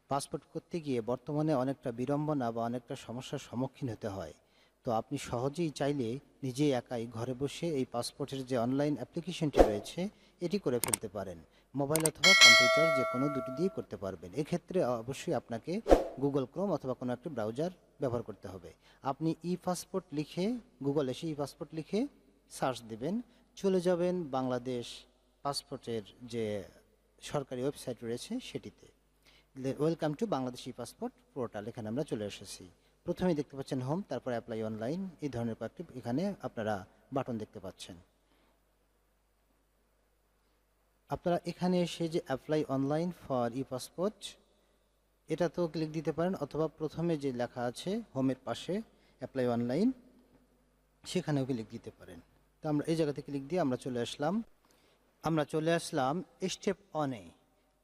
Passport করতে গিয়ে বর্তমানে অনেকটা বিড়ম্বনা বা অনেকটা সমস্যার সম্মুখীন হতে হয়। তো আপনি সহজেই চাইলে নিজে একাই ঘরে বসে এই পাসপোর্টের যে অনলাইন অ্যাপ্লিকেশনটি রয়েছে এটি করে ফেলতে পারেন। মোবাইল অথবা কম্পিউটার যে কোনো দুটি দিয়েই করতে পারবেন। এক্ষেত্রে অবশ্যই আপনাকে গুগল ক্রোম অথবা কোনো একটি ব্রাউজার ব্যবহার করতে হবে। আপনি ই পাসপোর্ট লিখে গুগল এসে ই পাসপোর্ট লিখে সার্চ দিবেন, চলে যাবেন বাংলাদেশ পাসপোর্টের যে সরকারি ওয়েবসাইট রয়েছে সেটিতে। Welcome to Bangladesh E passport portal, এখানে আমরা চলে এসেছি। প্রথমেই দেখতে পাচ্ছেন হোম, তারপর অ্যাপ্লাই অনলাইন, এই ধরনের কয়েকটি এখানে আপনারা বাটন দেখতে পাচ্ছেন। আপনারা এখানে এসে যে apply online for E passport এটা তো ক্লিক দিতে পারেন, অথবা প্রথমে যে লেখা আছে হোমের পাশে অ্যাপ্লাই অনলাইন সেখানেও ক্লিক দিতে পারেন। তো আমরা এই জায়গাতে ক্লিক দিয়ে আমরা চলে আসলাম স্টেপ অনে।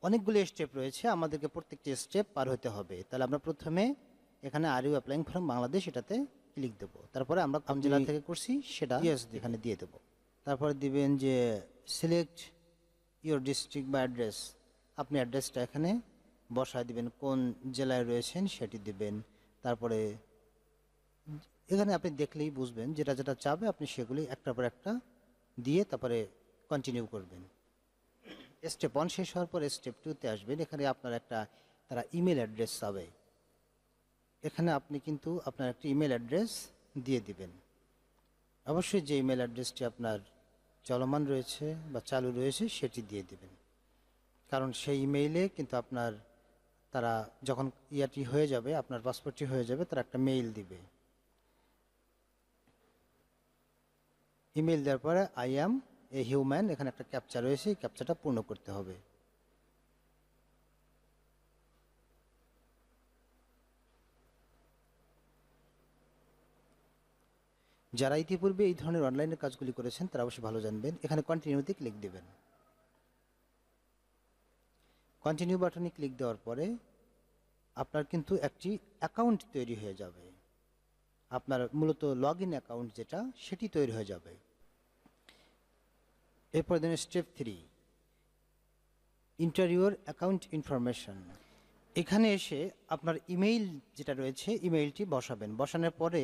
অনেকগুলো স্টেপ রয়েছে, আমাদেরকে প্রত্যেকটি স্টেপ পার হতে হবে। তাহলে আমরা প্রথমে এখানে are you applying from Bangladesh এটাতে ক্লিক দেবো। তারপরে আমরা কোন জেলা থেকে করছি সেটা এখানে দিয়ে দেবো। তারপরে দিবেন যে সিলেক্ট ইওর ডিস্ট্রিক্ট বা অ্যাড্রেস, আপনি অ্যাড্রেসটা এখানে বসায় দিবেন, কোন জেলায় রয়েছেন সেটি দিবেন। তারপরে এখানে আপনি দেখলেই বুঝবেন যেটা যেটা চাবে আপনি সেগুলি একটার পর একটা দিয়ে তারপরে কন্টিনিউ করবেন। স্টেপ 1 শেষ হওয়ার পর স্টেপ 2-তে আসবেন। এখানে আপনার একটা তারা ইমেল অ্যাড্রেস চাবে, এখানে আপনি কিন্তু আপনার একটা ইমেল অ্যাড্রেস দিয়ে দিবেন। অবশ্যই যে ইমেল অ্যাড্রেসটি আপনার চলমান রয়েছে বা চালু রয়েছে সেটি দিয়ে দিবেন, কারণ সেই ইমেইলে কিন্তু আপনার তারা যখন ইয়াটি হয়ে যাবে, আপনার পাসপোর্টটি হয়ে যাবে, তারা একটা মেইল দিবে। ইমেল দেওয়ার পরে আই অ্যাম এ হিউম্যান, এখানে একটা ক্যাপচা রয়েছে, এই ক্যাপচাটা পূর্ণ করতে হবে। যারা ইতিপূর্বে এই ধরনের অনলাইনের কাজগুলি করেছেন তারা অবশ্যই ভালো জানবেন। এখানে কন্টিনিউতে ক্লিক দেবেন। কন্টিনিউ বাটনে ক্লিক দেওয়ার পরে আপনার কিন্তু একটি অ্যাকাউন্ট তৈরি হয়ে যাবে। আপনার মূলত লগ ইন অ্যাকাউন্ট যেটা সেটি তৈরি হয়ে যাবে। এরপর then step 3, enter your account information. এখানে এসে আপনার ইমেইল যেটা রয়েছে ইমেইলটি বসাবেন। বসানোর পরে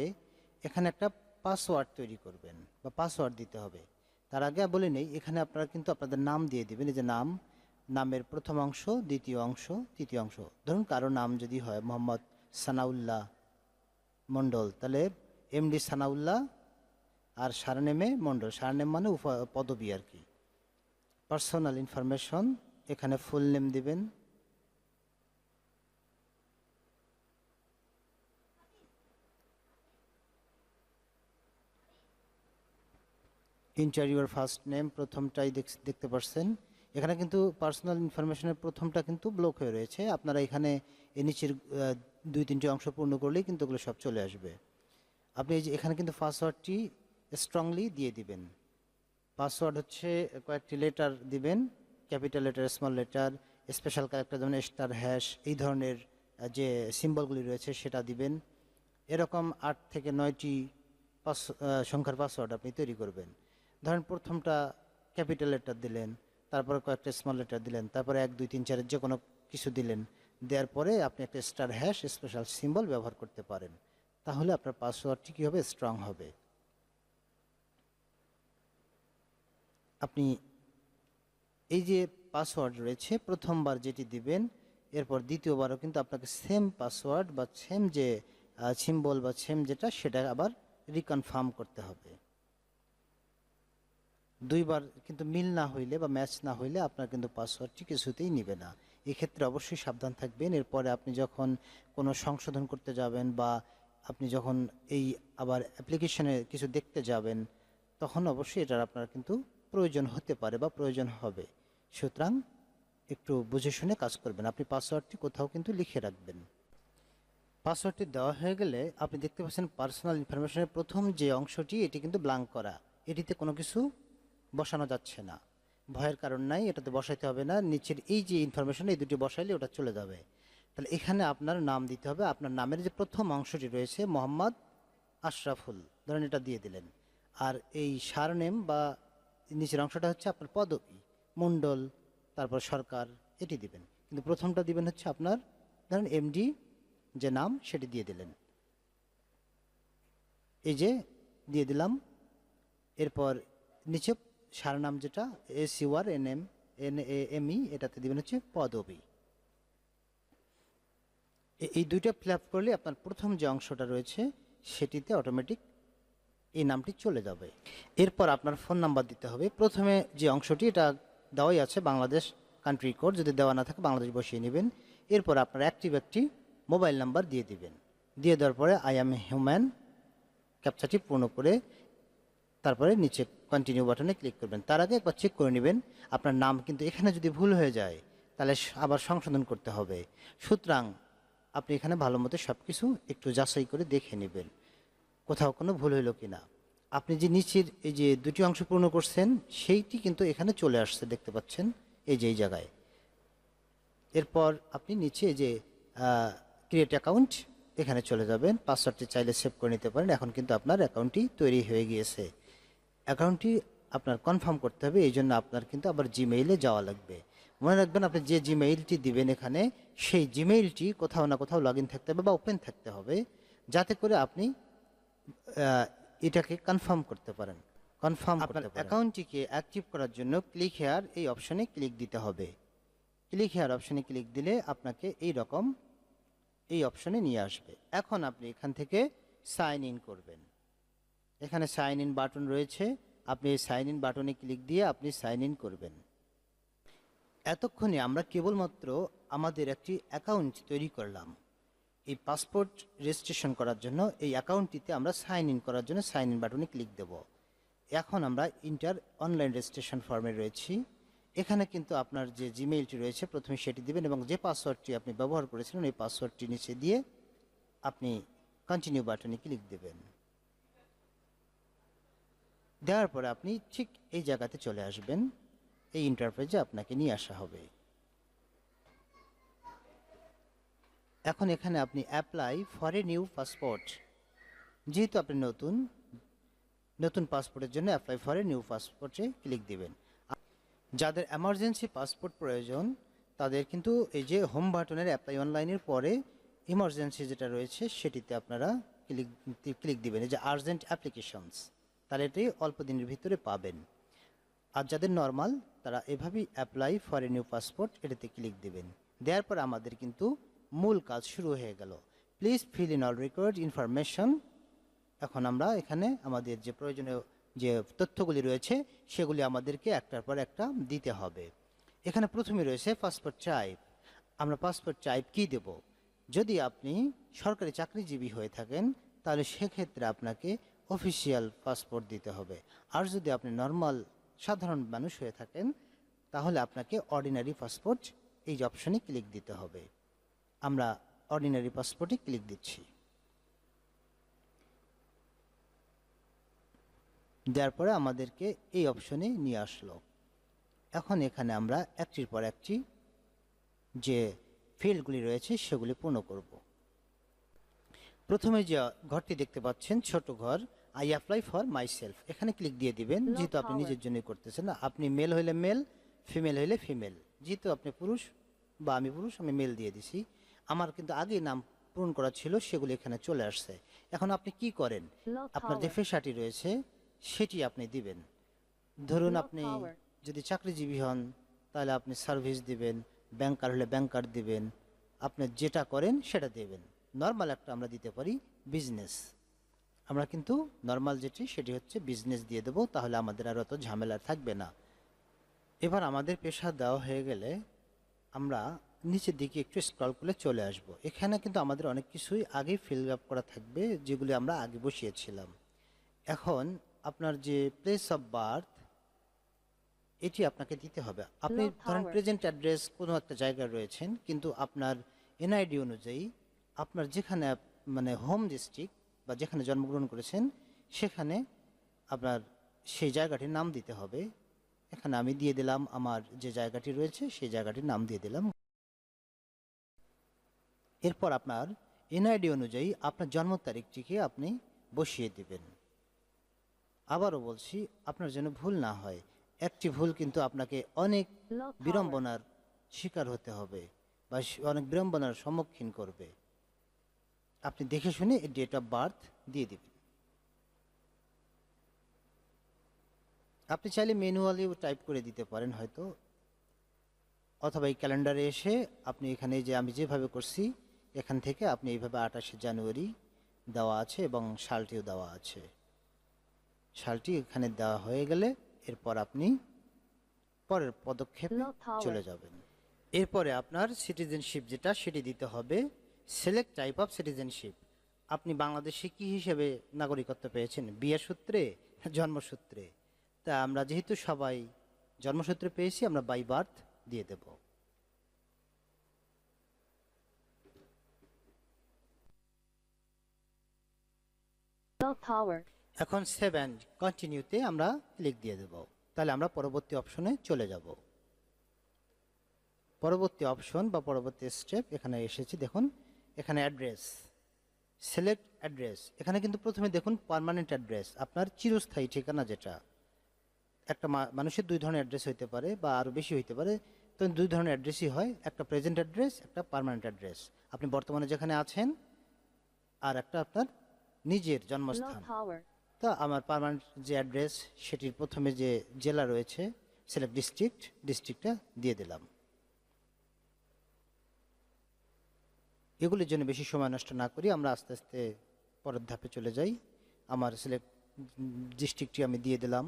এখানে একটা পাসওয়ার্ড তৈরি করবেন বা পাসওয়ার্ড দিতে হবে। তার আগে বলে নেই, এখানে আপনারা কিন্তু আপনাদের নাম দিয়ে দেবেন। এই যে নাম, নামের প্রথম অংশ, দ্বিতীয় অংশ, তৃতীয় অংশ। ধরুন কারো নাম যদি হয় মোহাম্মদ সানাউল্লাহ মণ্ডল, তাহলে এমডি সানাউল্লাহ আর সারনেমে মণ্ডল, সারনেম মানে পদবী আর কি। পার্সোনাল ইনফরমেশন, এখানে ফুল নেম দিবেন। ইন্টার ইউর ফার্স্ট নেম, প্রথমটাই দেখতে পাচ্ছেন। এখানে কিন্তু পার্সোনাল ইনফরমেশনের প্রথমটা কিন্তু ব্লক হয়ে রয়েছে। আপনারা এখানে এই নিচের 2-3টি অংশ পূর্ণ করলেই কিন্তু ওগুলো সব চলে আসবে। আপনি এই যে এখানে কিন্তু পাসওয়ার্ডটি স্ট্রংলি দিয়ে দিবেন। পাসওয়ার্ড হচ্ছে কয়েকটি লেটার দিবেন, capital letter, small letter, special character যেমন স্টার, হ্যাশ, এই ধরনের যে সিম্বলগুলি রয়েছে সেটা দিবেন। এরকম 8 থেকে 9টি সংখ্যার পাসওয়ার্ড আপনি তৈরি করবেন। ধরেন প্রথমটা ক্যাপিটাল লেটার দিলেন, তারপরে কয়েকটা স্মল লেটার দিলেন, তারপরে 1 2 3 4 যে কোনো কিছু দিলেন। দেওয়ার পরে আপনি একটা স্টার, হ্যাশ, স্পেশাল সিম্বল ব্যবহার করতে পারেন। তাহলে আপনার পাসওয়ার্ডটি কী হবে, স্ট্রং হবে। আপনি এই যে পাসওয়ার্ড রয়েছে প্রথমবার যেটি দিবেন, এরপর দ্বিতীয়বারও কিন্তু আপনাকে সেম পাসওয়ার্ড বা সেম যে সিম্বল বা সেম যেটা সেটা আবার রিকনফার্ম করতে হবে। 2বার কিন্তু মিল না হইলে বা ম্যাচ না হইলে আপনার কিন্তু পাসওয়ার্ডটি কিছুতেই নিবে না। এক্ষেত্রে অবশ্যই সাবধান থাকবেন। এরপরে আপনি যখন কোনো সংশোধন করতে যাবেন বা আপনি যখন এই আবার অ্যাপ্লিকেশনে কিছু দেখতে যাবেন, তখন অবশ্যই এটার আপনার কিন্তু প্রয়োজন হতে পারে বা প্রয়োজন হবে। সুতরাং একটু বুঝে শুনে কাজ করবেন। আপনি পাসওয়ার্ডটি কোথাও কিন্তু লিখে রাখবেন। পাসওয়ার্ডটি দেওয়া হয়ে গেলে আপনি দেখতে পাচ্ছেন পার্সোনাল ইনফরমেশনের প্রথম যে অংশটি এটি কিন্তু ব্ল্যাঙ্ক করা, এটিতে কোনো কিছু বসানো যাচ্ছে না। ভয়ের কারণ নাই, এটাতে বসাইতে হবে না। নিচের এই যে ইনফরমেশন, এই দুটি বসাইলে ওটা চলে যাবে। তাহলে এখানে আপনার নাম দিতে হবে। আপনার নামের যে প্রথম অংশটি রয়েছে মোহাম্মদ আশরাফুল, ধরেন এটা দিয়ে দিলেন। আর এই সারনেম বা নিচের অংশটা হচ্ছে আপনার পদবী, মণ্ডল, তারপর সরকার, এটি দিবেন। কিন্তু প্রথমটা দিবেন হচ্ছে আপনার ধরুন এমডি যে নাম সেটি দিয়ে দিলেন, এই যে দিয়ে দিলাম। এরপর নিচে সারনাম যেটা SURNAME এটাতে দিবেন হচ্ছে পদবী। এই দুইটা ফিল আপ করলে আপনার প্রথম যে অংশটা রয়েছে সেটিতে অটোমেটিক এই নামটি চলে যাবে। এরপর আপনার ফোন নাম্বার দিতে হবে। প্রথমে যে অংশটি এটা দেওয়াই আছে বাংলাদেশ কান্ট্রি কোড, যদি দেওয়া না থাকে বাংলাদেশ বসিয়ে নেবেন। এরপর আপনার অ্যাক্টিভ একটি মোবাইল নাম্বার দিয়ে দিবেন। দিয়ে দেওয়ার পরে আই অ্যাম হিউম্যান ক্যাপচাটি পূর্ণ করে তারপরে নিচে কন্টিনিউ বাটনে ক্লিক করবেন। তার আগে একবার চেক করে নেবেন আপনার নাম কিন্তু এখানে যদি ভুল হয়ে যায় তাহলে আবার সংশোধন করতে হবে। সুতরাং আপনি এখানে ভালো মতো সব কিছু একটু যাচাই করে দেখে নেবেন কোথাও কোনো ভুল হইল কিনা। আপনি যে নিচের এই যে দুটি অংশ পূর্ণ করছেন সেইটি কিন্তু এখানে চলে আসছে, দেখতে পাচ্ছেন এই যে এই জায়গায়। এরপর আপনি নিচে এই যে ক্রিয়েট অ্যাকাউন্ট এখানে চলে যাবেন। পাসওয়ার্ডটি চাইলে সেভ করে নিতে পারেন। এখন কিন্তু আপনার অ্যাকাউন্টটি তৈরি হয়ে গিয়েছে। অ্যাকাউন্টটি আপনার কনফার্ম করতে হবে, এই জন্য আপনার কিন্তু আবার জিমেইলে যাওয়া লাগবে। মনে রাখবেন আপনি যে জিমেইলটি দিবেন এখানে সেই জিমেইলটি কোথাও না কোথাও লগ ইন থাকতে হবে বা ওপেন থাকতে হবে, যাতে করে আপনি এটাকে কনফার্ম করতে পারেন। আপনার অ্যাকাউন্টটিকে অ্যাক্টিভ করার জন্য ক্লিক হেয়ার এই অপশনে ক্লিক দিতে হবে। ক্লিক হেয়ার অপশনে ক্লিক দিলে আপনাকে এই রকম এই অপশনে নিয়ে আসবে। এখন আপনি এখান থেকে সাইন ইন করবেন। এখানে সাইন ইন বাটন রয়েছে, আপনি এই সাইন ইন বাটনে ক্লিক দিয়ে আপনি সাইন ইন করবেন। এতক্ষণে আমরা কেবলমাত্র আমাদের একটি অ্যাকাউন্ট তৈরি করলাম। এই পাসপোর্ট রেজিস্ট্রেশন করার জন্য এই অ্যাকাউন্টটিতে আমরা সাইন ইন করার জন্য সাইন ইন বাটনে ক্লিক দেব। এখন আমরা ইন্টার অনলাইন রেজিস্ট্রেশন ফর্মে রয়েছি। এখানে কিন্তু আপনার যে জিমেইলটি রয়েছে প্রথমে সেটি দিবেন এবং যে পাসওয়ার্ডটি আপনি ব্যবহার করেছিলেন এই পাসওয়ার্ডটি নিচে দিয়ে আপনি কন্টিনিউ বাটনে ক্লিক দেবেন। দেওয়ার পরে আপনি ঠিক এই জায়গাতে চলে আসবেন। এই ইন্টারফেসে আপনাকে নিয়ে আসা হবে। এখন এখানে আপনি apply for a new passport, যেহেতু আপনি নতুন পাসপোর্টের জন্য অ্যাপ্লাই ফর এ নিউ পাসপোর্টে ক্লিক দিবেন। যাদের এমার্জেন্সি পাসপোর্ট প্রয়োজন তাদের কিন্তু এই যে হোম বাটনের অ্যাপ্লাই অনলাইনের পরে ইমার্জেন্সি যেটা রয়েছে সেটিতে আপনারা ক্লিক দিবেন, এই যে আর্জেন্ট অ্যাপ্লিকেশনস, তাহলে এটি অল্প দিনের ভিতরে পাবেন। আর যাদের নর্মাল তারা এভাবেই apply for a new passport এটাতে ক্লিক দিবেন। দেওয়ার পর আমাদের কিন্তু মূল কাজ শুরু হয়ে গেল। Please fill in all required information. এখন আমরা এখানে আমাদের যে প্রয়োজনীয় যে তথ্যগুলি রয়েছে সেগুলি আমাদেরকে একটার পর একটা দিতে হবে। এখানে প্রথমে রয়েছে পাসপোর্ট টাইপ। আমরা পাসপোর্ট টাইপ কি দেব? যদি আপনি সরকারি চাকরিজীবী হয়ে থাকেন তাহলে সেক্ষেত্রে আপনাকে অফিসিয়াল পাসপোর্ট দিতে হবে। আর যদি আপনি নর্মাল সাধারণ মানুষ হয়ে থাকেন তাহলে আপনাকে অর্ডিনারি পাসপোর্ট এই যে অপশনে ক্লিক দিতে হবে। আমরা অর্ডিনারি পাসপোর্টে ক্লিক দিচ্ছি। দেওয়ার পরে আমাদেরকে এই অপশনে নিয়ে আসলো। এখন এখানে আমরা একটির পর একটি যে ফিল্ডগুলি রয়েছে সেগুলি পূর্ণ করব। প্রথমে যে ঘরটি দেখতে পাচ্ছেন ছোট ঘর, I apply for my self, এখানে ক্লিক দিয়ে দিবেন। যেহেতু আপনি নিজের জন্যই করতেছেন, আপনি মেল হইলে মেল, ফিমেল হইলে ফিমেল। যেহেতু আপনি পুরুষ বা আমি পুরুষ, আমি মেল দিয়ে দিছি। আমার কিন্তু আগে নাম পূরণ করা ছিল সেগুলি এখানে চলে আসছে। এখন আপনি কি করেন, আপনার যে পেশাটি রয়েছে সেটি আপনি দিবেন। ধরুন আপনি যদি চাকরিজীবী হন তাহলে আপনি সার্ভিস দিবেন, ব্যাংকার হলে ব্যাংকার দিবেন, আপনি যেটা করেন সেটা দেবেন। নর্মাল একটা আমরা দিতে পারি বিজনেস, আমরা কিন্তু নর্মাল যেটি সেটি হচ্ছে বিজনেস দিয়ে দেবো, তাহলে আমাদের আর অত ঝামেলা থাকবে না। এবার আমাদের পেশা দেওয়া হয়ে গেলে আমরা নিচের দিকে একটু স্ক্রল করলে চলে আসব। এখানে কিন্তু আমাদের অনেক কিছুই আগে ফিল আপ করা থাকবে যেগুলি আমরা আগে বসিয়েছিলাম। এখন আপনার যে প্লেস অফ বার্থ এটি আপনাকে দিতে হবে। আপনি ধরেন প্রেজেন্ট অ্যাড্রেস কোনো একটা জায়গায় রয়েছেন, কিন্তু আপনার এনআইডি অনুযায়ী আপনার যেখানে মানে হোম ডিস্ট্রিক্ট বা যেখানে জন্মগ্রহণ করেছেন সেখানে আপনার সেই জায়গাটির নাম দিতে হবে। এখানে আমি দিয়ে দিলাম আমার যে জায়গাটি রয়েছে সেই জায়গাটির নাম দিয়ে দিলাম। এরপর আপনার এনআইডি অনুযায়ী আপনার জন্ম তারিখটিকে আপনি বসিয়ে দিবেন। আবারও বলছি, আপনার যেন ভুল না হয়। একটি ভুল কিন্তু আপনাকে অনেক বিড়ম্বনার শিকার হতে হবে। বা অনেক বিড়ম্বনার সম্মুখীন করবে। আপনি দেখে শুনে ডেট অফ বার্থ দিয়ে দিবেন। আপনি চাইলে ম্যানুয়ালিও টাইপ করে দিতে পারেন হয়তো, অথবা এই ক্যালেন্ডারে এসে আপনি এখানে যে আমি যেভাবে করছি এখান থেকে আপনি এইভাবে 28শে জানুয়ারি দেওয়া আছে এবং সালটিও দেওয়া আছে। সালটি এখানে দেওয়া হয়ে গেলে এরপর আপনি পরের পদক্ষেপে চলে যাবেন। এরপরে আপনার সিটিজেনশিপ যেটা সেটি দিতে হবে। Select type of citizenship. আপনি বাংলাদেশে কি হিসেবে নাগরিকত্ব পেয়েছেন, বিয়ের সূত্রে, জন্মসূত্রে? তা আমরা যেহেতু সবাই জন্মসূত্রে পেয়েছি, আমরা বাই বার্থ দিয়ে দেব। এখন সেভ অ্যান্ড কন্টিনিউতে আমরা ক্লিক দিয়ে দেব। তাহলে আমরা পরবর্তী অপশনে চলে যাব। পরবর্তী অপশন বা পরবর্তী স্টেপ এখানে এসেছি। দেখুন এখানে অ্যাড্রেস, সিলেক্ট অ্যাড্রেস। এখানে কিন্তু প্রথমে দেখুন পার্মানেন্ট অ্যাড্রেস, আপনার চিরস্থায়ী ঠিকানা। যেটা একটা মানুষের দুই ধরনের অ্যাড্রেস হইতে পারে বা আরও বেশি হইতে পারে, তো দুই ধরনের অ্যাড্রেসই হয়, একটা প্রেজেন্ট অ্যাড্রেস, একটা পার্মানেন্ট অ্যাড্রেস, আপনি বর্তমানে যেখানে আছেন, আর একটা আপনার নিজের জন্মস্থান। তা আমার পার্মানেন্ট যে অ্যাড্রেস সেটির প্রথমে যে জেলা রয়েছে সিলেক্ট ডিস্ট্রিক্ট, ডিস্ট্রিক্টটা দিয়ে দিলাম। এগুলির জন্য বেশি সময় নষ্ট না করি আমরা আস্তে আস্তে পরের ধাপে চলে যাই। আমার সিলেক্ট ডিস্ট্রিক্টটি আমি দিয়ে দিলাম।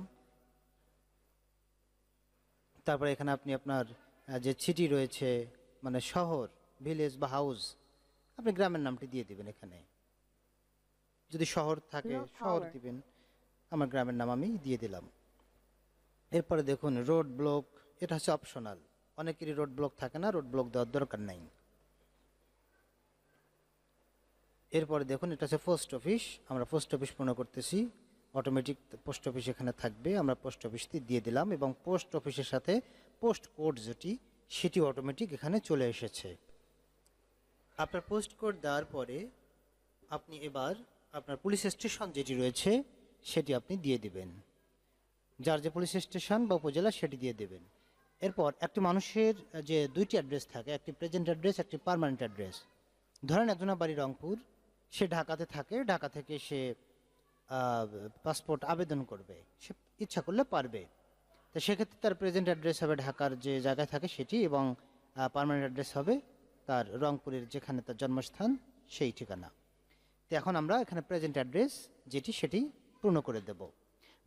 তারপরে এখানে আপনি আপনার যে সিটি রয়েছে, মানে শহর, ভিলেজ বা হাউস, আপনি গ্রামের নামটি দিয়ে দিবেন। এখানে যদি শহর থাকে শহর দিবেন, আমার গ্রামের নাম আমি দিয়ে দিলাম। এরপরে দেখুন রোড ব্লক, এটা হচ্ছে অপশনাল। অনেকেরই রোড ব্লক থাকে না, রোড ব্লক দেওয়ার দরকার নাই। এরপরে দেখুন এটা হচ্ছে পোস্ট অফিস, আমরা পোস্ট অফিস পূর্ণ করতেছি। অটোমেটিক পোস্ট অফিস এখানে থাকবে, আমরা পোস্ট অফিসটি দিয়ে দিলাম এবং পোস্ট অফিসের সাথে পোস্ট কোড যেটি সেটি অটোমেটিক এখানে চলে এসেছে। আপনার পোস্ট কোড দেওয়ার পরে আপনি এবার আপনার পুলিশ স্টেশন যেটি রয়েছে সেটি আপনি দিয়ে দিবেন। যার যে পুলিশ স্টেশন বা উপজেলা সেটি দিয়ে দেবেন। এরপর একটি মানুষের যে দুইটি অ্যাড্রেস থাকে, একটি প্রেজেন্ট অ্যাড্রেস, একটি পার্মানেন্ট অ্যাড্রেস। ধরেন একজনের বাড়ি রংপুর, সে ঢাকাতে থাকে, ঢাকা থেকে সে পাসপোর্ট আবেদন করবে, সে ইচ্ছা করলে পারবে। তো সেক্ষেত্রে তার প্রেজেন্ট অ্যাড্রেস হবে ঢাকার যে জায়গায় থাকে সেটি, এবং পার্মানেন্ট অ্যাড্রেস হবে তার রংপুরের যেখানে তার জন্মস্থান সেই ঠিকানা। তো এখন আমরা এখানে প্রেজেন্ট অ্যাড্রেস যেটি সেটি পূর্ণ করে দেব।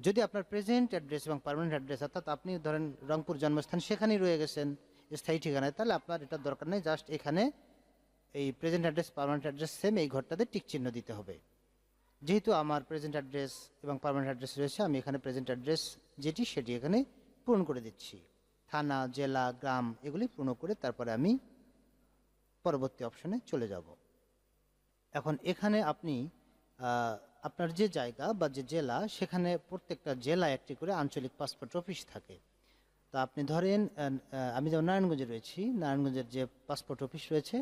যদি আপনার প্রেজেন্ট অ্যাড্রেস এবং পার্মানেন্ট অ্যাড্রেস, অর্থাৎ আপনি ধরেন রংপুর জন্মস্থান সেখানেই রয়ে গেছেন স্থায়ী ঠিকানায়, তাহলে আপনার এটার দরকার নেই। জাস্ট এখানে এই present address permanent address same, এই ঘরটাতে টিক চিহ্ন দিতে হবে। যেহেতু আমার প্রেজেন্ট অ্যাড্রেস এবং পার্মানেন্ট অ্যাড্রেস রয়েছে, আমি এখানে প্রেজেন্ট অ্যাড্রেস যেটি সেটি এখানে পূরণ করে দিচ্ছি। থানা, জেলা, গ্রাম এগুলি পূর্ণ করে তারপরে আমি পরবর্তী অপশনে চলে যাব। এখন এখানে আপনি আপনার যে জায়গা বা যে জেলা, সেখানে প্রত্যেকটা জেলায় একটি করে আঞ্চলিক পাসপোর্ট অফিস থাকে। তো আপনি ধরেন আমি যেমন নারায়ণগঞ্জে রয়েছি, নারায়ণগঞ্জের যে পাসপোর্ট অফিস রয়েছে,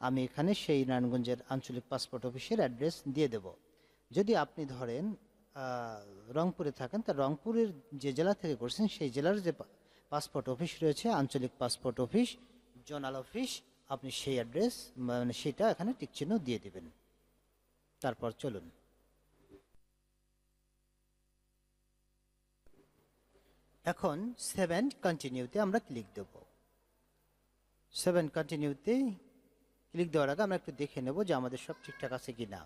আমি এখানে সেই নারায়ণগঞ্জের আঞ্চলিক পাসপোর্ট অফিসের অ্যাড্রেস দিয়ে দেব। যদি আপনি ধরেন রংপুরে থাকেন, তা রংপুরের যে জেলা থেকে করছেন সেই জেলার যে পাসপোর্ট অফিস রয়েছে, আঞ্চলিক পাসপোর্ট অফিস, জোনাল অফিস, আপনি সেই অ্যাড্রেস মানে সেটা এখানে টিকচিহ্ন দিয়ে দেবেন। তারপর চলুন। এখন সেভ অ্যান্ড কন্টিনিউতে আমরা ক্লিক দেব। সেভ অ্যান্ড কন্টিনিউতে ক্লিক দেওয়ার আগে আমরা একটু দেখে নেব যে আমাদের সব ঠিকঠাক আছে কি না।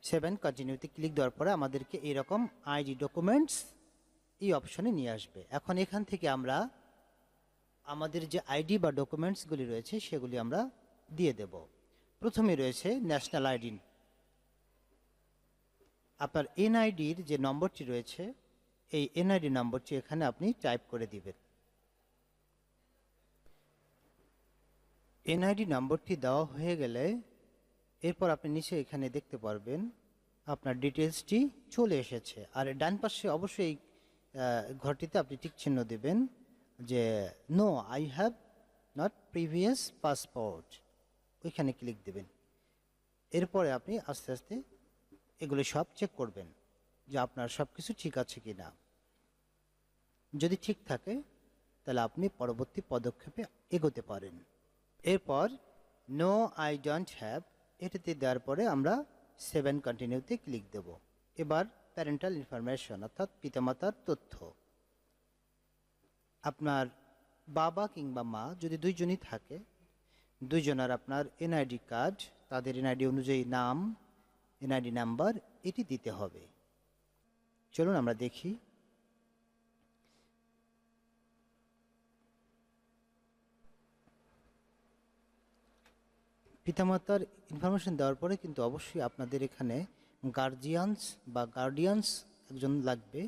সেভ অ্যান্ড কন্টিনিউতে ক্লিক দেওয়ার পরে আমাদেরকে এইরকম আইডি ডকুমেন্টস এই অপশনে নিয়ে আসবে। এখন এখান থেকে আমরা আমাদের যে আইডি বা ডকুমেন্টসগুলি রয়েছে সেগুলি আমরা দিয়ে দেব। প্রথমে রয়েছে ন্যাশনাল আইডি। আপনার এনআইডির যে নম্বরটি রয়েছে, এই এনআইডি নম্বরটি এখানে আপনি টাইপ করে দিবেন। এনআইডি নম্বরটি দেওয়া হয়ে গেলে এরপর আপনি নিচে এখানে দেখতে পারবেন আপনার ডিটেলসটি চলে এসেছে। আর ডান পাশে অবশ্যই ঘরটিতে আপনি টিক চিহ্ন দেবেন যে no I have not previous passport, ওইখানে ক্লিক দেবেন। এরপরে আপনি আস্তে আস্তে এগুলো সব চেক করবেন যে আপনার সব কিছু ঠিক আছে কি না। যদি ঠিক থাকে তাহলে আপনি পরবর্তী পদক্ষেপে এগোতে পারেন। এরপর নো আই ডোন্ট হ্যাভ এটাতে দেওয়ার পরে আমরা 7 কন্টিনিউতে ক্লিক দেব। এবার প্যারেন্টাল ইনফরমেশন অর্থাৎ পিতামাতার তথ্য। আপনার বাবা কিংবা মা যদি দুইজনই থাকে, দুইজনের আপনার এনআইডি কার্ড, তাদের এনআইডি অনুযায়ী নাম, এনআইডি নাম্বার এটি দিতে হবে। চলুন আমরা দেখি। পিতামাতার ইনফরমেশন দেওয়ার পরে কিন্তু অবশ্যই আপনাদের এখানে গার্ডিয়ানস একজন লাগবে।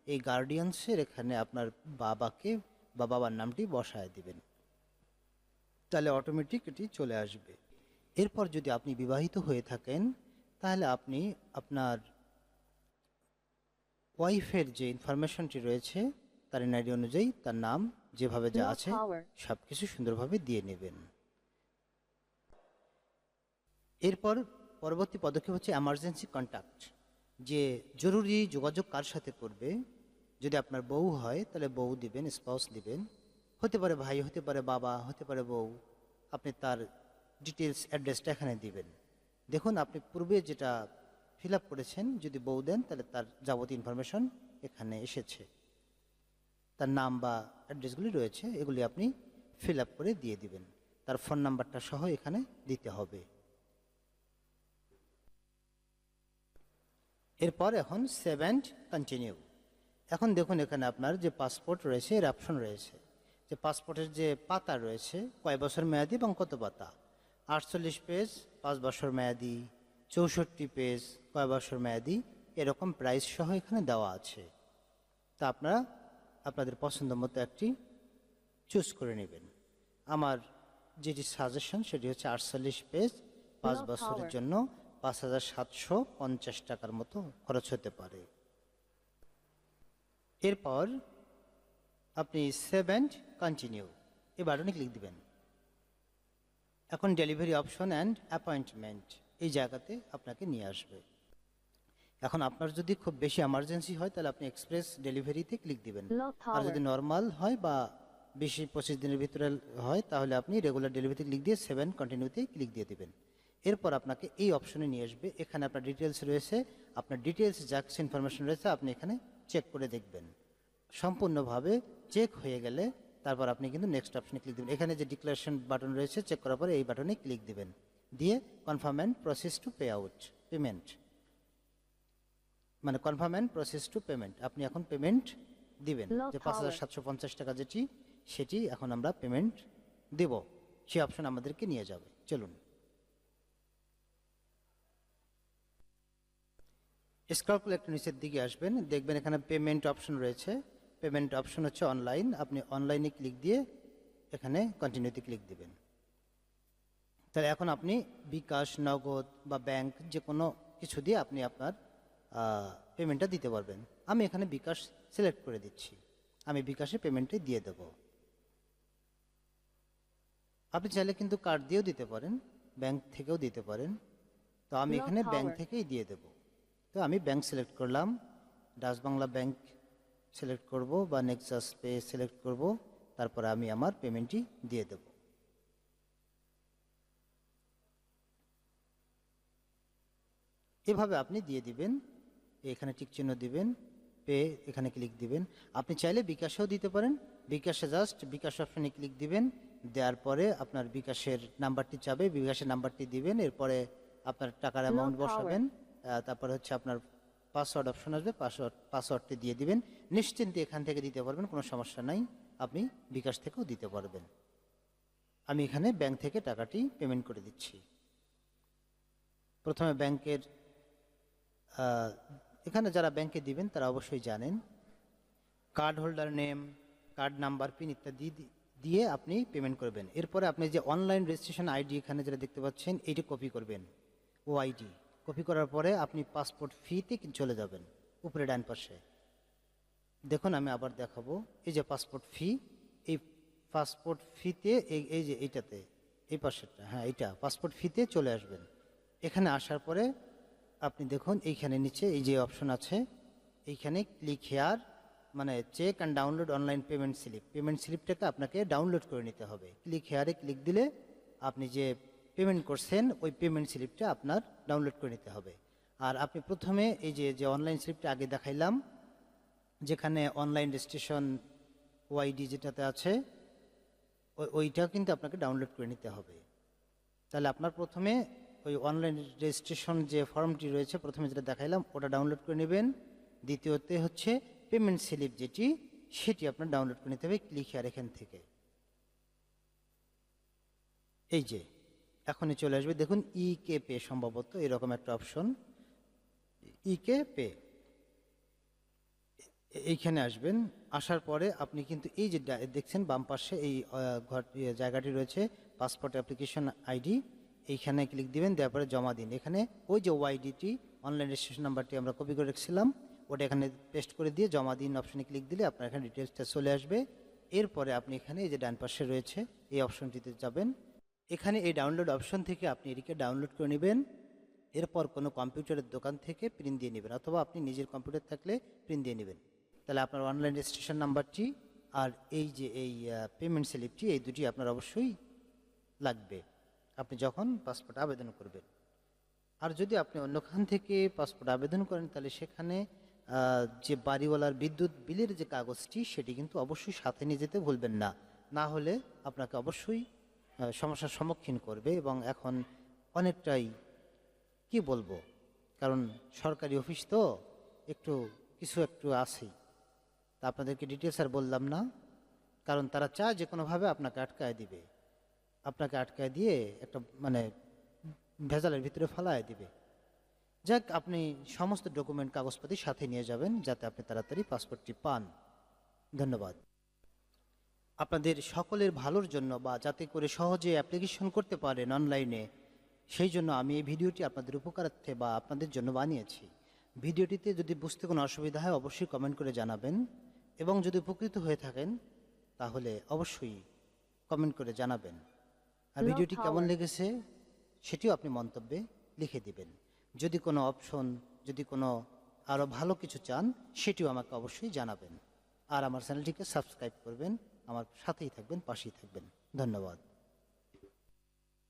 এই গার্ডিয়ানসের এখানে আপনার বাবাকে বা বাবার নামটি বসায় দিবেন, তাহলে অটোমেটিক এটি চলে আসবে। এরপর যদি আপনি বিবাহিত হয়ে থাকেন তাহলে আপনি আপনার ওয়াইফের যে ইনফরমেশনটি রয়েছে তার এনআইডি অনুযায়ী তার নাম যেভাবে যা আছে সব কিছু সুন্দরভাবে দিয়ে নেবেন। এরপর পরবর্তী পদক্ষেপ হচ্ছে এমার্জেন্সি কন্ট্যাক্ট, যে জরুরি যোগাযোগ কার সাথে করবে। যদি আপনার বউ হয় তাহলে বউ দিবেন, স্পাউস দিবেন, হতে পারে ভাই, হতে পারে বাবা, হতে পারে বউ। আপনি তার ডিটেলস অ্যাড্রেসটা এখানে দিবেন। দেখুন আপনি পূর্বে যেটা ফিল আপ করেছেন, যদি বউ দেন তাহলে তার যাবতীয় ইনফরমেশন এখানে এসেছে, তার নাম বা অ্যাড্রেসগুলি রয়েছে, এগুলি আপনি ফিল আপ করে দিয়ে দিবেন। তার ফোন নাম্বারটা সহ এখানে দিতে হবে। এরপর এখন সেভ অ্যান্ড কন্টিনিউ। এখন দেখুন এখানে আপনার যে পাসপোর্ট রয়েছে এর অপশন রয়েছে, যে পাসপোর্টের যে পাতা রয়েছে কয় বছর মেয়াদি এবং কত পাতা। 48 পেজ 5 বছর মেয়াদি, 64 পেজ কয় বছর মেয়াদি, এরকম প্রাইস সহ এখানে দেওয়া আছে। তা আপনারা আপনাদের পছন্দ মতো একটি চুজ করে নেবেন। আমার যেটি সাজেশন সেটি হচ্ছে 48 পেজ 5 বছরের জন্য 5,750 টাকার মতো খরচ হতে পারে। এরপর আপনি সেভ অ্যান্ড কন্টিনিউ এই বাটনে ক্লিক দিবেন। এখন ডেলিভারি অপশন অ্যান্ড অ্যাপয়েন্টমেন্ট এই জায়গাতে আপনাকে নিয়ে আসবে। এখন আপনার যদি খুব বেশি এমার্জেন্সি হয় তাহলে আপনি এক্সপ্রেস ডেলিভারিতে ক্লিক দিবেন, আর যদি নর্মাল হয় বা 20-25 দিনের ভিতরে হয় তাহলে আপনি রেগুলার ডেলিভারিতে ক্লিক দিয়ে 7 কন্টিনিউতে ক্লিক দিয়ে দিবেন। এরপর আপনাকে এই অপশনে নিয়ে আসবে। এখানে আপনার ডিটেলস রয়েছে, আপনার ডিটেলস যা কিছু ইনফরমেশন রয়েছে আপনি এখানে চেক করে দেখবেন। সম্পূর্ণভাবে চেক হয়ে গেলে তারপর আপনি কিন্তু নেক্সট অপশনে ক্লিক দেবেন। এখানে যে ডিক্লারেশন বাটন রয়েছে চেক করার পরে এই বাটনে ক্লিক দিবেন, দিয়ে confirm and process to pay out payment, মানে confirm and process to payment, আপনি এখন পেমেন্ট দিবেন। যে 5,750 টাকা যেটি সেটি এখন আমরা পেমেন্ট দেব, সেই অপশন আমাদেরকে নিয়ে যাবে। চলুন স্ক্রল করে একটু নিচের দিকে আসবেন, দেখবেন এখানে পেমেন্ট অপশন রয়েছে। পেমেন্ট অপশন হচ্ছে অনলাইন, আপনি অনলাইনে ক্লিক দিয়ে এখানে কন্টিনিউতে ক্লিক দিবেন। তাহলে এখন আপনি বিকাশ, নগদ বা ব্যাংক যে কোনো কিছু দিয়ে আপনি আপনার পেমেন্টটা দিতে পারবেন। আমি এখানে বিকাশ সিলেক্ট করে দিচ্ছি, আমি বিকাশে পেমেন্টে দিয়ে দেব। আপনি চাইলে কিন্তু কার্ড দিয়েও দিতে পারেন, ব্যাংক থেকেও দিতে পারেন। তো আমি এখানে ব্যাংক থেকেই দিয়ে দেব। তো আমি ব্যাংক সিলেক্ট করলাম, ডাচ বাংলা ব্যাংক সিলেক্ট করব বা নেক্সাস পে সিলেক্ট করব, তারপরে আমি আমার পেমেন্টটি দিয়ে দেব। এভাবে আপনি দিয়ে দিবেন, এখানে টিক চিহ্ন দিবেন, পে এখানে ক্লিক দিবেন। আপনি চাইলে বিকাশেও দিতে পারেন, বিকাশে জাস্ট বিকাশ অপশনে ক্লিক দিবেন, দেওয়ার পরে আপনার বিকাশের নাম্বারটি চাবে, বিকাশের নাম্বারটি দিবেন, এরপরে আপনার টাকার অ্যামাউন্ট বসাবেন, তারপরে হচ্ছে আপনার পাসওয়ার্ড অপশন আসবে, পাসওয়ার্ডটি দিয়ে দিবেন। নিশ্চিন্তে এখান থেকে দিতে পারবেন, কোনো সমস্যা নাই, আপনি বিকাশ থেকেও দিতে পারবেন। আমি এখানে ব্যাংক থেকে টাকাটি পেমেন্ট করে দিচ্ছি। প্রথমে ব্যাংকের এখানে যারা ব্যাংকে দিবেন তারা অবশ্যই জানেন, card holder name, card number, pin ইত্যাদি দিয়ে আপনি পেমেন্ট করবেন। এরপরে আপনি যে অনলাইন রেজিস্ট্রেশন আইডি এখানে যেটা দেখতে পাচ্ছেন এইটি কপি করবেন, ও আইডি কপি করার পরে আপনি পাসপোর্ট ফিতে চলে যাবেন উপরে ডান পাশে। দেখুন আমি আবার দেখাবো, এই যে পাসপোর্ট ফি, এই পাসপোর্ট ফিতে এই যে এইটাতে, এই পাশেরটা, হ্যাঁ এইটা পাসপোর্ট ফিতে চলে আসবেন। এখানে আসার পরে আপনি দেখুন এইখানে নিচে এই যে অপশন আছে, এইখানে ক্লিক হেয়ার, মানে check and download online payment slip, payment স্লিপটাকে আপনাকে ডাউনলোড করে নিতে হবে। ক্লিক হেয়ারে ক্লিক দিলে আপনি যে পেমেন্ট করছেন ওই পেমেন্ট স্লিপটা আপনার ডাউনলোড করে নিতে হবে। আর আপনি প্রথমে এই যে অনলাইন স্লিপটা আগে দেখাইলাম, যেখানে অনলাইন রেজিস্ট্রেশন ওয়াইডি যেটাতে আছে ওইটা কিন্তু আপনাকে ডাউনলোড করে নিতে হবে। তাহলে আপনার প্রথমে ওই অনলাইন রেজিস্ট্রেশন যে ফর্মটি রয়েছে প্রথমে যেটা দেখাইলাম ওটা ডাউনলোড করে নেবেন। দ্বিতীয়তে হচ্ছে পেমেন্ট স্লিপ যেটি, সেটি আপনার ডাউনলোড করে নিতে হবে ক্লিক হিয়ার এখান থেকে। এই যে এখনই চলে আসবে, দেখুন কে পে সম্ভবত এরকম একটা অপশন, কে পে। এইখানে আসবেন, আসার পরে আপনি কিন্তু এই যে দেখছেন বাম পাশে এই জায়গাটি রয়েছে পাসপোর্ট অ্যাপ্লিকেশন আইডি, এইখানে ক্লিক দিবেন, দেওয়ার পরে জমা দিন। এখানে ওই যে ওয়াইডিটি অনলাইন রেজিস্ট্রেশন নাম্বারটি আমরা কপি করে রেখেছিলাম ওটা এখানে পেস্ট করে দিয়ে জমা দিন অপশনে ক্লিক দিলে আপনার এখানে ডিটেলসটা চলে আসবে। এরপরে আপনি এখানে এই যে ডান পাশে রয়েছে এই অপশনটিতে যাবেন, এখানে এই ডাউনলোড অপশন থেকে আপনি এটিকে ডাউনলোড করে নেবেন। এরপর কোনো কম্পিউটারের দোকান থেকে প্রিন্ট দিয়ে নেবেন, অথবা আপনি নিজের কম্পিউটার থাকলে প্রিন্ট দিয়ে নেবেন। তাহলে আপনার অনলাইন রেজিস্ট্রেশন নাম্বারটি আর এই যে এই পেমেন্ট স্লিপটি, এই দুটি আপনার অবশ্যই লাগবে আপনি যখন পাসপোর্ট আবেদন করবেন। আর যদি আপনি অন্যখান থেকে পাসপোর্ট আবেদন করেন তাহলে সেখানে যে বাড়িওয়ালার বিদ্যুৎ বিলের যে কাগজটি সেটি কিন্তু অবশ্যই সাথে নিয়ে যেতে ভুলবেন না, না হলে আপনাকে অবশ্যই সমস্যার সম্মুখীন করবে। এবং এখন অনেকটাই কি বলবো, কারণ সরকারি অফিস তো একটু আছেই, তা আপনাদেরকে ডিটেলস আর বললাম না, কারণ তারা চায় যে কোনোভাবে আপনাকে আটকায় দিবে, আপনাকে আটকায় দিয়ে একটা মানে ভেজালের ভিতরে ফালায় দিবে। যাক, আপনি সমস্ত ডকুমেন্ট কাগজপাতি সাথে নিয়ে যাবেন যাতে আপনি তাড়াতাড়ি পাসপোর্টটি পান। ধন্যবাদ। আপনাদের সকলের ভালোর জন্য বা যাতে করে সহজে অ্যাপ্লিকেশন করতে পারেন অনলাইনে, সেই জন্য আমি এই ভিডিওটি আপনাদের উপকারার্থে বা আপনাদের জন্য বানিয়েছি। ভিডিওটিতে যদি বুঝতে কোনো অসুবিধা হয় অবশ্যই কমেন্ট করে জানাবেন, এবং যদি উপকৃত হয়ে থাকেন তাহলে অবশ্যই কমেন্ট করে জানাবেন। আর ভিডিওটি কেমন লেগেছে সেটিও আপনি মন্তব্যে লিখে দিবেন। যদি কোনো অপশন, যদি কোনো আরও ভালো কিছু চান সেটিও আমাকে অবশ্যই জানাবেন। আর আমার চ্যানেলটিকে সাবস্ক্রাইব করবেন, আমার সাথেই থাকবেন, পাশেই থাকবেন। ধন্যবাদ।